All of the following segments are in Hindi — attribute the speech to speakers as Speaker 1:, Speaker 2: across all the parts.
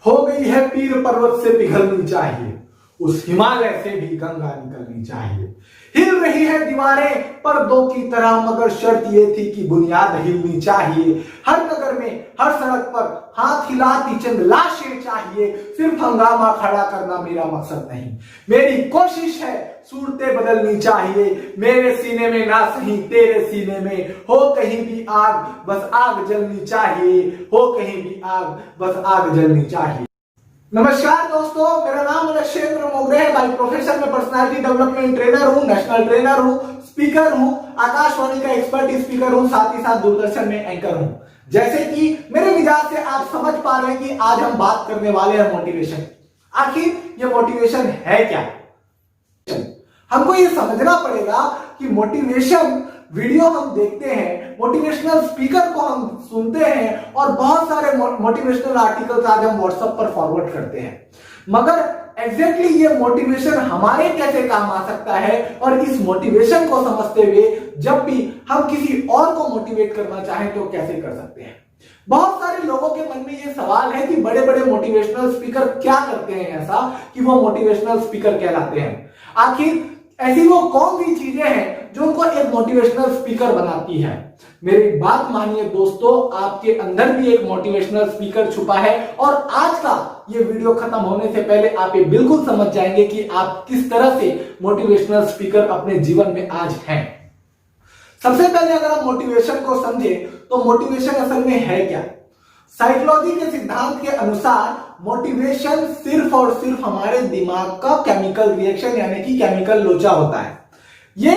Speaker 1: हो गई है पीर पर्वत से पिघलनी चाहिए, उस हिमालय से भी गंगा निकलनी चाहिए। हिल रही है दीवारें पर्दों की तरह, मगर शर्त ये थी कि बुनियाद हिलनी चाहिए। हर नगर में हर सड़क पर हाथ हिलाती चंद लाशें चाहिए। सिर्फ हंगामा खड़ा करना मेरा मकसद नहीं, मेरी कोशिश है सूरतें बदलनी चाहिए। मेरे सीने में ना सही तेरे सीने में हो कहीं भी आग, बस आग जलनी चाहिए। हो कहीं भी आग, बस आग जलनी चाहिए। नमस्कार दोस्तों, मेरा नाम अक्षेंद्र मोगरे है। बाय प्रोफेशन में पर्सनालिटी डेवलपमेंट ट्रेनर हूँ, नेशनल ट्रेनर हूँ, स्पीकर हूँ, आकाशवाणी का एक्सपर्ट स्पीकर हूँ, साथ ही साथ दूरदर्शन में एंकर हूँ। जैसे कि मेरे मिजाज से आप समझ पा रहे हैं कि आज हम बात करने वाले हैं मोटिवेशन। आखिर ये मोटिवेशन है क्या? हमको ये समझना पड़ेगा कि मोटिवेशन वीडियो हम देखते हैं, मोटिवेशनल स्पीकर को हम सुनते हैं और बहुत सारे मोटिवेशनल आर्टिकल्स आज हम व्हाट्सएप पर फॉरवर्ड करते हैं, मगर एग्जैक्टली ये मोटिवेशन हमारे कैसे काम आ सकता है और इस मोटिवेशन को समझते हुए जब भी हम किसी और को मोटिवेट करना चाहें तो कैसे कर सकते हैं। बहुत सारे लोगों के मन में ये सवाल है कि बड़े बड़े मोटिवेशनल स्पीकर क्या करते हैं ऐसा कि वो मोटिवेशनल स्पीकर कहलाते हैं। आखिर ऐसी वो कौन सी चीजें हैं जो उनको एक मोटिवेशनल स्पीकर बनाती है? मेरी बात मानिए दोस्तों, आपके अंदर भी एक मोटिवेशनल स्पीकर छुपा है और आज का ये वीडियो खत्म होने से पहले आप ये बिल्कुल समझ जाएंगे कि आप किस तरह से मोटिवेशनल स्पीकर अपने जीवन में आज हैं। सबसे पहले अगर हम मोटिवेशन को समझे तो मोटिवेशन असल में है क्या? साइकोलॉजी के सिद्धांत के अनुसार मोटिवेशन सिर्फ और सिर्फ हमारे दिमाग का केमिकल रिएक्शन यानी कि केमिकल लोचा होता है। ये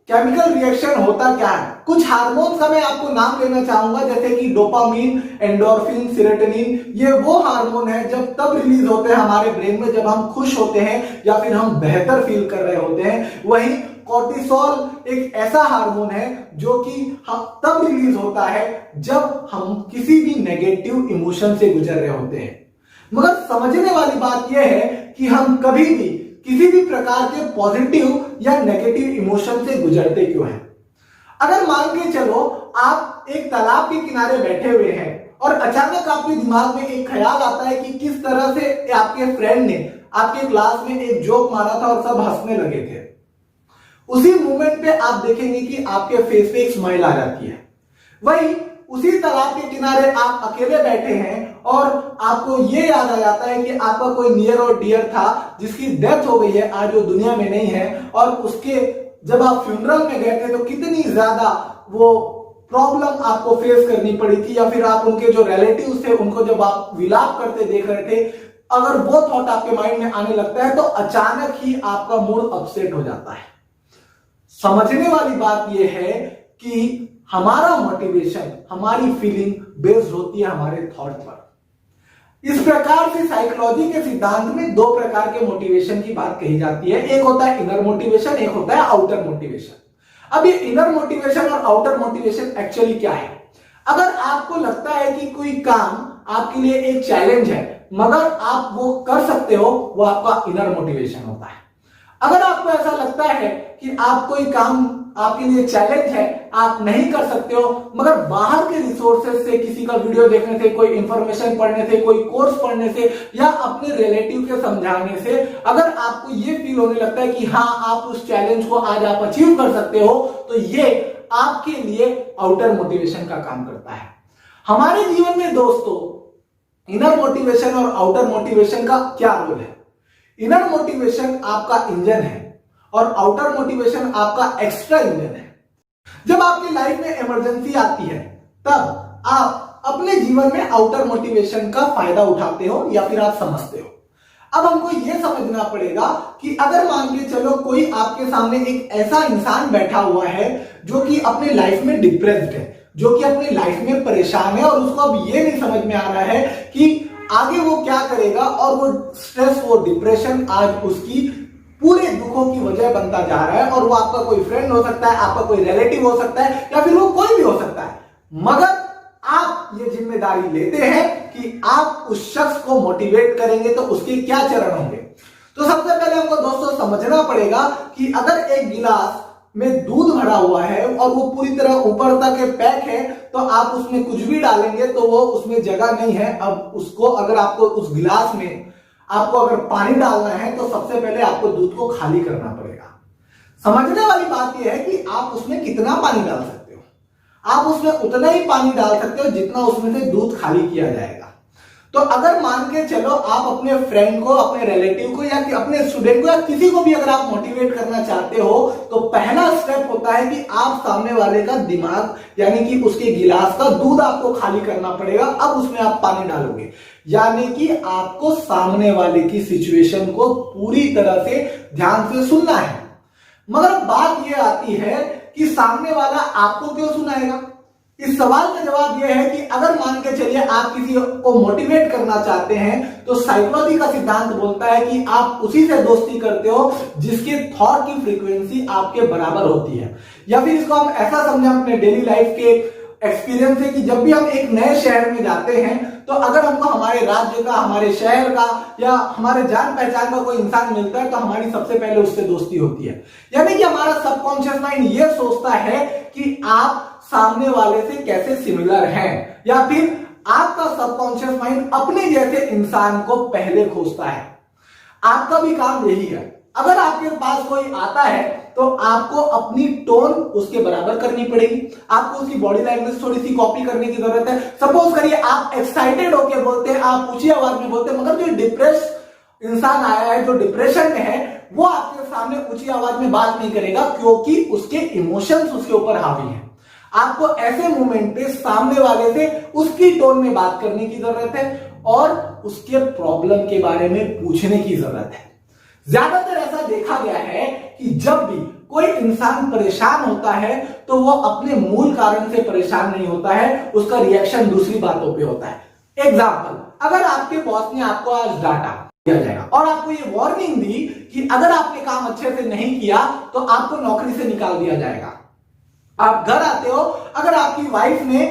Speaker 1: केमिकल रिएक्शन होता क्या है? कुछ हार्मोन्स का मैं आपको नाम लेना चाहूंगा, जैसे कि डोपामीन, एंडोर्फिन, सेरोटोनिन। ये वो हार्मोन है जब तब रिलीज होते हैं हमारे ब्रेन में जब हम खुश होते हैं या फिर हम बेहतर फील कर रहे होते हैं। वहीं कोर्टिसोल एक ऐसा हार्मोन है जो कि हम तब रिलीज होता है जब हम किसी भी नेगेटिव इमोशन से गुजर रहे होते हैं। मगर समझने वाली बात यह है कि हम कभी भी किसी भी प्रकार के पॉजिटिव या नेगेटिव इमोशन से गुजरते क्यों हैं? अगर मान के चलो आप एक तालाब के किनारे बैठे हुए हैं और अचानक आपके दिमाग में एक ख्याल आता है कि किस तरह से आपके फ्रेंड ने आपके क्लास में एक जोक मारा था और सब हंसने लगे थे। उसी मोमेंट पे आप देखेंगे कि आपके फेस पे एक स्माइल आ जाती है। वही उसी तालाब के किनारे आप अकेले बैठे हैं और आपको ये याद आ जाता है कि आपका कोई नियर और डियर था जिसकी डेथ हो गई है, आज वो दुनिया में नहीं है, और उसके जब आप फ्यूनरल में गए थे तो कितनी ज्यादा वो प्रॉब्लम आपको फेस करनी पड़ी थी, या फिर आप उनके जो रिलेटिव्स थे उनको जब आप विलाप करते देख रहे थे, अगर वो थॉट आपके माइंड में आने लगता है तो अचानक ही आपका मूड अपसेट हो जाता है। समझने वाली बात यह है कि हमारा मोटिवेशन, हमारी फीलिंग बेस्ड होती है हमारे थॉट पर। इस प्रकार से साइकोलॉजी के सिद्धांत में दो प्रकार के मोटिवेशन की बात कही जाती है। एक होता है इनर मोटिवेशन, एक होता है आउटर मोटिवेशन। अब ये इनर मोटिवेशन और आउटर मोटिवेशन एक्चुअली क्या है? अगर आपको लगता है कि कोई काम आपके लिए एक चैलेंज है मगर आप वो कर सकते हो, वो आपका इनर मोटिवेशन होता है। अगर आपको ऐसा लगता है कि आप कोई काम आपके लिए चैलेंज है, आप नहीं कर सकते हो, मगर बाहर के रिसोर्सेज से, किसी का वीडियो देखने से, कोई इंफॉर्मेशन पढ़ने से, कोई कोर्स पढ़ने से या अपने रिलेटिव के समझाने से अगर आपको ये फील होने लगता है कि हाँ आप उस चैलेंज को आज आप अचीव कर सकते हो, तो ये आपके लिए आउटर मोटिवेशन का काम करता है। हमारे जीवन में दोस्तों इनर मोटिवेशन और आउटर मोटिवेशन का क्या रोल है? इनर मोटिवेशन आपका इंजन है और आउटर मोटिवेशन आपका एक्स्ट्रा इंजन है। जब आपकी लाइफ में इमरजेंसी आती है तब आप अपने जीवन में आउटर मोटिवेशन का फायदा उठाते हो या फिर आप समझते हो। अब हमको यह समझना पड़ेगा कि अगर मान के चलो कोई आपके सामने एक ऐसा इंसान बैठा हुआ है जो कि अपने लाइफ में डिप्रेस्ड है, जो कि अपनी लाइफ में परेशान है और उसको अब ये नहीं समझ में आ रहा है कि आगे वो क्या करेगा, और वो स्ट्रेस, वो डिप्रेशन आज उसकी पूरे दुखों की वजह बनता जा रहा है। और वो आपका कोई फ्रेंड हो सकता है, आपका कोई रिलेटिव हो सकता है, या फिर वो कोई भी हो सकता है, मगर आप ये जिम्मेदारी लेते हैं कि आप उस शख्स को मोटिवेट करेंगे तो उसके क्या चरण होंगे। तो सबसे पहले हमको दोस्तों समझना पड़ेगा कि अगर एक गिलास में दूध भरा हुआ है और वो पूरी तरह ऊपर तक पैक है, तो आप उसमें कुछ भी डालेंगे तो वो उसमें जगह नहीं है। अब उसको अगर आपको उस गिलास में आपको अगर पानी डालना है तो सबसे पहले आपको दूध को खाली करना पड़ेगा। समझने वाली बात यह है कि आप उसमें कितना पानी डाल सकते हो। आप उसमें उतना ही पानी डाल सकते हो जितना उसमें से दूध खाली किया जाएगा। तो अगर मान के चलो आप अपने फ्रेंड को, अपने रिलेटिव को या अपने स्टूडेंट को या किसी को भी अगर आप मोटिवेट करना चाहते हो तो पहला स्टेप होता है कि आप सामने वाले का दिमाग यानी कि उसके गिलास का दूध आपको खाली करना पड़ेगा। अब उसमें आप पानी डालोगे, यानी कि आपको सामने वाले की सिचुएशन को पूरी तरह से ध्यान से सुनना है। मगर बात यह आती है कि सामने वाला आपको क्यों सुनाएगा। इस सवाल का जवाब यह है कि अगर मान के चलिए आप किसी को मोटिवेट करना चाहते हैं तो साइकोलॉजी का सिद्धांत बोलता है कि आप उसी से दोस्ती करते हो जिसके थॉट की फ्रीक्वेंसी आपके बराबर होती है। या फिर इसको हम ऐसा समझें अपने डेली लाइफ के एक्सपीरियंस है कि जब भी हम एक नए शहर में जाते हैं तो अगर हमको हमारे राज्य का, हमारे शहर का या हमारे जान पहचान का कोई इंसान मिलता है तो हमारी सबसे पहले उससे दोस्ती होती है। यानी कि हमारा सबकॉन्शियस माइंड ये सोचता है कि आप सामने वाले से कैसे सिमिलर हैं, या फिर आपका सबकॉन्शियस माइंड अपने जैसे इंसान को पहले खोजता है। आपका भी काम यही है। अगर आपके पास कोई आता है तो आपको अपनी टोन उसके बराबर करनी पड़ेगी, आपको उसकी बॉडी लैंग्वेज थोड़ी सी कॉपी करने की जरूरत है। सपोज करिए आप एक्साइटेड होकर बोलते हैं, आप ऊंची आवाज में बोलते हैं, मगर जो डिप्रेस इंसान आया है, जो डिप्रेशन में है, वो आपके सामने ऊंची आवाज में बात नहीं करेगा क्योंकि उसके इमोशंस उसके ऊपर हावी हैं। आपको ऐसे मोमेंट पे सामने वाले से उसकी टोन में बात करने की जरूरत है और उसके प्रॉब्लम के बारे में पूछने की जरूरत है। ज्यादातर ऐसा देखा गया है कि जब भी कोई इंसान परेशान होता है तो वो अपने मूल कारण से परेशान नहीं होता है, उसका रिएक्शन दूसरी बातों पे होता है। एग्जाम्पल, अगर आपके बॉस ने आपको आज डांटा दिया जाएगा और आपको ये वार्निंग दी कि अगर आपने काम अच्छे से नहीं किया तो आपको नौकरी से निकाल दिया जाएगा। आप घर आते हो, अगर आपकी वाइफ ने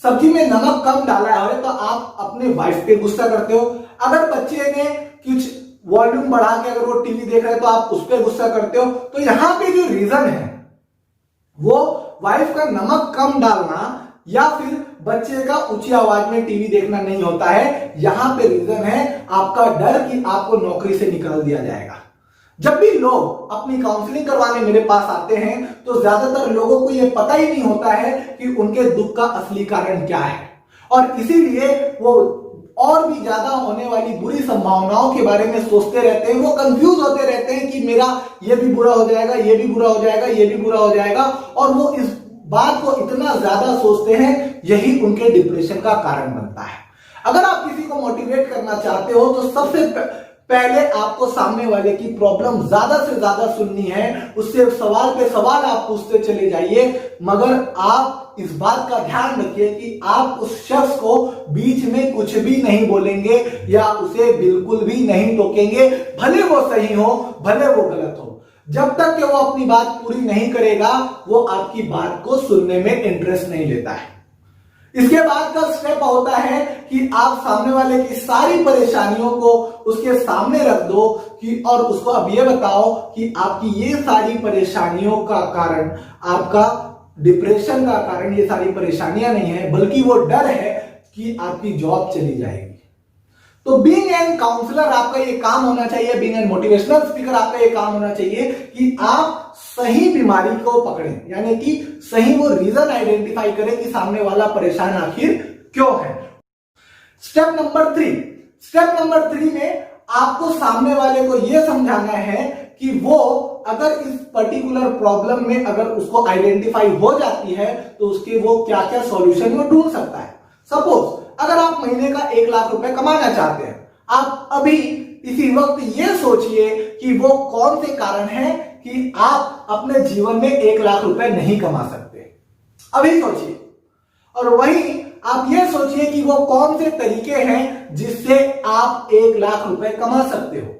Speaker 1: सब्जी में नमक कम डाला है तो आप अपने वाइफ पे गुस्सा करते हो। अगर बच्चे ने कुछ वॉल्यूम बढ़ा के अगर वो टीवी देख रहे हैं तो आप उस पर गुस्सा करते हो। तो यहां पे जो रीजन है वो वाइफ का नमक कम डालना या फिर बच्चे का ऊंची आवाज में टीवी देखना नहीं होता है। यहां पे रीजन है आपका डर कि आपको नौकरी से निकाल दिया जाएगा। जब भी लोग अपनी काउंसलिंग करवाने मेरे पास आते हैं तो ज्यादातर लोगों को यह पता ही नहीं होता है कि उनके दुख का असली कारण क्या है, और इसीलिए वो और भी ज्यादा होने वाली बुरी संभावनाओं के बारे में सोचते रहते हैं। वो कंफ्यूज होते रहते हैं कि मेरा ये भी बुरा हो जाएगा, ये भी बुरा हो जाएगा, ये भी बुरा हो जाएगा, और वो इस बात को इतना ज्यादा सोचते हैं, यही उनके डिप्रेशन का कारण बनता है। अगर आप किसी को मोटिवेट करना चाहते हो तो सबसे पहले आपको सामने वाले की प्रॉब्लम ज्यादा से ज्यादा सुननी है, उससे सवाल पे सवाल आप पूछते चले जाइए, मगर आप इस बात का ध्यान रखिए कि आप उस शख्स को बीच में कुछ भी नहीं बोलेंगे या उसे बिल्कुल भी नहीं टोकेंगे, भले वो सही हो भले वो गलत हो। जब तक कि वो अपनी बात पूरी नहीं करेगा वो आपकी बात को सुनने में इंटरेस्ट नहीं लेता है। इसके बाद का स्टेप होता है कि आप सामने वाले की सारी परेशानियों को उसके सामने रख दो कि और उसको अब ये बताओ कि आपकी ये सारी परेशानियों का कारण, आपका डिप्रेशन का कारण ये सारी परेशानियां नहीं है, बल्कि वो डर है कि आपकी जॉब चली जाएगी। तो बीइंग एन काउंसलर आपका ये काम होना चाहिए, बीइंग एन मोटिवेशनल स्पीकर आपका ये काम होना चाहिए कि आप सही बीमारी को पकड़ें, यानी कि सही वो रीजन आइडेंटिफाई करें कि सामने वाला परेशान आखिर क्यों है। स्टेप नंबर 3 में आपको सामने वाले को यह समझाना है कि वो अगर इस पर्टिकुलर प्रॉब्लम में अगर उसको आइडेंटिफाई हो जाती है तो उसके वो क्या क्या सॉल्यूशन वो ढूंढ सकता है। सपोज अगर आप महीने का 1 लाख रुपए कमाना चाहते हैं, आप अभी इसी वक्त ये सोचिए कि वो कौन से कारण हैं कि आप अपने जीवन में 1 लाख रुपए नहीं कमा सकते। अभी सोचिए, और वहीं आप ये सोचिए कि वो कौन से तरीके हैं जिससे आप 1 लाख रुपए कमा सकते हो।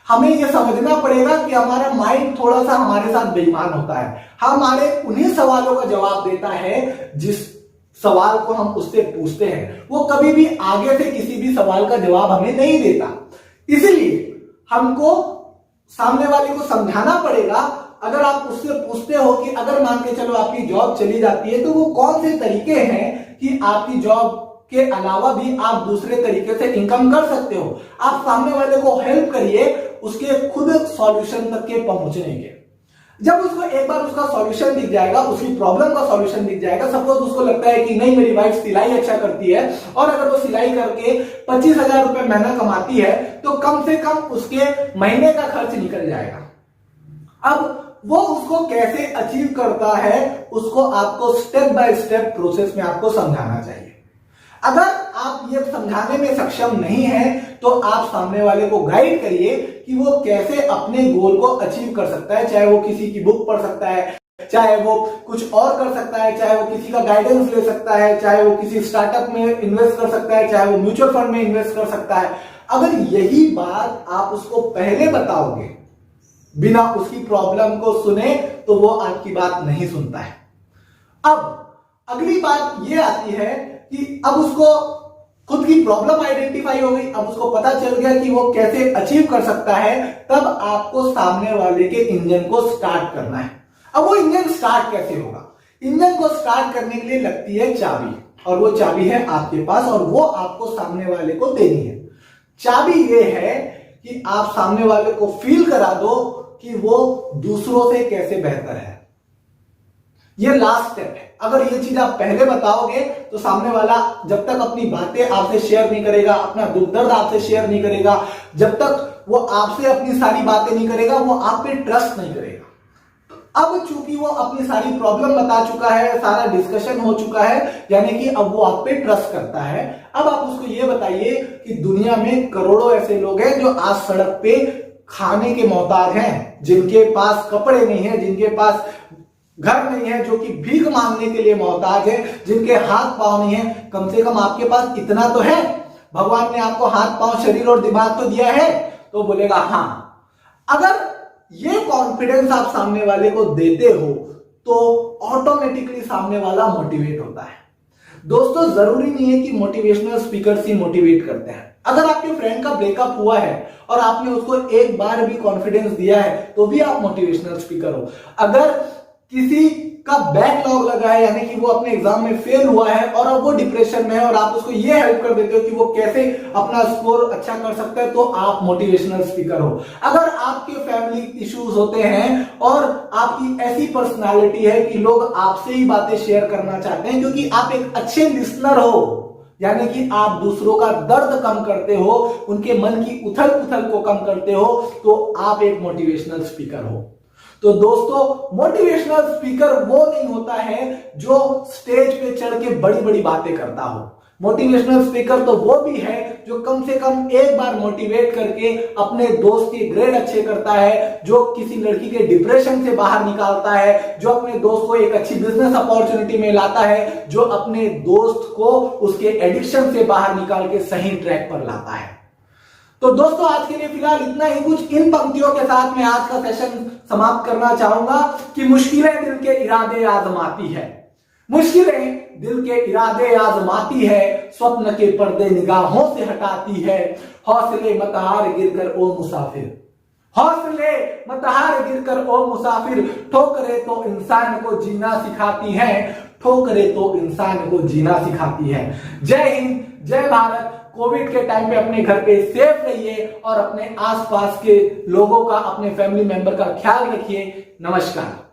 Speaker 1: हमें यह समझना पड़ेगा कि हमारा माइंड थोड़ा सा हमारे साथ बेईमान होता है। हमारे उन्हीं सवालों का जवाब देता है जिस सवाल को हम उससे पूछते हैं, वो कभी भी आगे से किसी भी सवाल का जवाब हमें नहीं देता। इसीलिए हमको सामने वाले को समझाना पड़ेगा अगर आप उससे पूछते हो कि अगर मान के चलो आपकी जॉब चली जाती है तो वो कौन से तरीके हैं कि आपकी जॉब के अलावा भी आप दूसरे तरीके से इनकम कर सकते हो, आप सामने वाले को हेल्प करिए उसके खुद सॉल्यूशन तक के पहुंचने के। जब उसको एक बार उसका सॉल्यूशन दिख जाएगा, उसकी प्रॉब्लम का सॉल्यूशन दिख जाएगा, सपोज उसको लगता है कि नहीं मेरी वाइफ सिलाई अच्छा करती है और अगर वो सिलाई करके 25,000 रुपए महीना कमाती है तो कम से कम उसके महीने का खर्च निकल जाएगा। अब वो उसको कैसे अचीव करता है उसको आपको स्टेप बाय स्टेप प्रोसेस में आपको समझाना चाहिए। अगर आप ये समझाने में सक्षम नहीं है तो आप सामने वाले को गाइड करिए कि वो कैसे अपने गोल को अचीव कर सकता है, चाहे वो किसी की बुक पढ़ सकता है, चाहे वो कुछ और कर सकता है, चाहे वो किसी का गाइडेंस ले सकता है, चाहे वो किसी स्टार्टअप में इन्वेस्ट कर सकता है, चाहे वो म्यूचुअल फंड में इन्वेस्ट कर सकता है। अगर यही बात आप उसको पहले बताओगे बिना उसकी प्रॉब्लम को सुने तो वो आपकी बात नहीं सुनता है। अब अगली बात ये आती है कि अब उसको खुद की प्रॉब्लम आइडेंटिफाई हो गई, अब उसको पता चल गया कि वो कैसे अचीव कर सकता है, तब आपको सामने वाले के इंजन को स्टार्ट करना है। अब वो इंजन स्टार्ट कैसे होगा? इंजन को स्टार्ट करने के लिए लगती है चाबी, और वो चाबी है आपके पास और वो आपको सामने वाले को देनी है। चाबी ये है कि आप सामने वाले को फील करा दो कि वो दूसरों से कैसे बेहतर है। ये लास्ट स्टेप है। अगर ये चीज आप पहले बताओगे तो सामने वाला जब तक अपनी बातें आपसे शेयर नहीं करेगा, अपना दुख दर्द आपसे शेयर नहीं करेगा, जब तक वो आपसे अपनी सारी बातें नहीं करेगा, वो आप पे ट्रस्ट नहीं करेगा। अब चूंकि वो अपनी सारी प्रॉब्लम बता चुका है, सारा डिस्कशन हो चुका है, यानी कि अब वो आप पे ट्रस्ट करता है। अब आप उसको ये बताइए कि दुनिया में करोड़ों ऐसे लोग हैं जो आज सड़क पे खाने के मोहताज हैं, जिनके पास कपड़े नहीं है, जिनके पास घर नहीं है, जो कि भीख मांगने के लिए मोहताज है, जिनके हाथ पांव नहीं है। कम से कम आपके पास इतना तो है, भगवान ने आपको हाथ पांव शरीर और दिमाग तो दिया है। तो बोलेगा हाँ। अगर ये कॉन्फिडेंस आप सामने वाले को देते हो तो ऑटोमेटिकली सामने वाला मोटिवेट होता है। दोस्तों जरूरी नहीं है कि मोटिवेशनल स्पीकर्स ही मोटिवेट करते हैं। अगर आपके फ्रेंड का ब्रेकअप हुआ है और आपने उसको एक बार भी कॉन्फिडेंस दिया है तो भी आप मोटिवेशनल स्पीकर हो। अगर किसी का बैकलॉग लगा है, यानी कि वो अपने एग्जाम में फेल हुआ है और अब वो डिप्रेशन में है, और आप उसको ये हेल्प कर देते हो कि वो कैसे अपना स्कोर अच्छा कर सकता है, तो आप मोटिवेशनल स्पीकर हो। अगर आपके फैमिली इश्यूज होते हैं और आपकी ऐसी पर्सनालिटी है कि लोग आपसे ही बातें शेयर करना चाहते हैं क्योंकि आप एक अच्छे लिसनर हो, यानी कि आप दूसरों का दर्द कम करते हो, उनके मन की उथल पुथल को कम करते हो, तो आप एक मोटिवेशनल स्पीकर हो। तो दोस्तों मोटिवेशनल स्पीकर वो नहीं होता है जो स्टेज पे चढ़ के बड़ी बड़ी बातें करता हो। मोटिवेशनल स्पीकर तो वो भी है जो कम से कम एक बार मोटिवेट करके अपने दोस्त के ग्रेड अच्छे करता है, जो किसी लड़की के डिप्रेशन से बाहर निकालता है, जो अपने दोस्त को एक अच्छी बिजनेस अपॉर्चुनिटी में लाता है, जो अपने दोस्त को उसके एडिक्शन से बाहर निकाल के सही ट्रैक पर लाता है। तो दोस्तों आज के लिए फिलहाल इतना ही। कुछ इन पंक्तियों के साथ मैं आज का सेशन समाप्त करना चाहूंगा कि मुश्किलें दिल के इरादे आजमाती है, मुश्किलें दिल के इरादे आजमाती है, स्वप्न के पर्दे निगाहों से हटाती है। हौसले मत हार गिरकर ओ मुसाफिर, हौसले मत हार गिरकर ओ मुसाफिर, ठोकरें तो इंसान को जीना सिखाती हैं, ठोकरें तो इंसान को जीना सिखाती है। जय हिंद, जय भारत। कोविड के टाइम पे अपने घर पे सेफ रहिए और अपने आसपास के लोगों का, अपने फैमिली मेंबर का ख्याल रखिए। नमस्कार।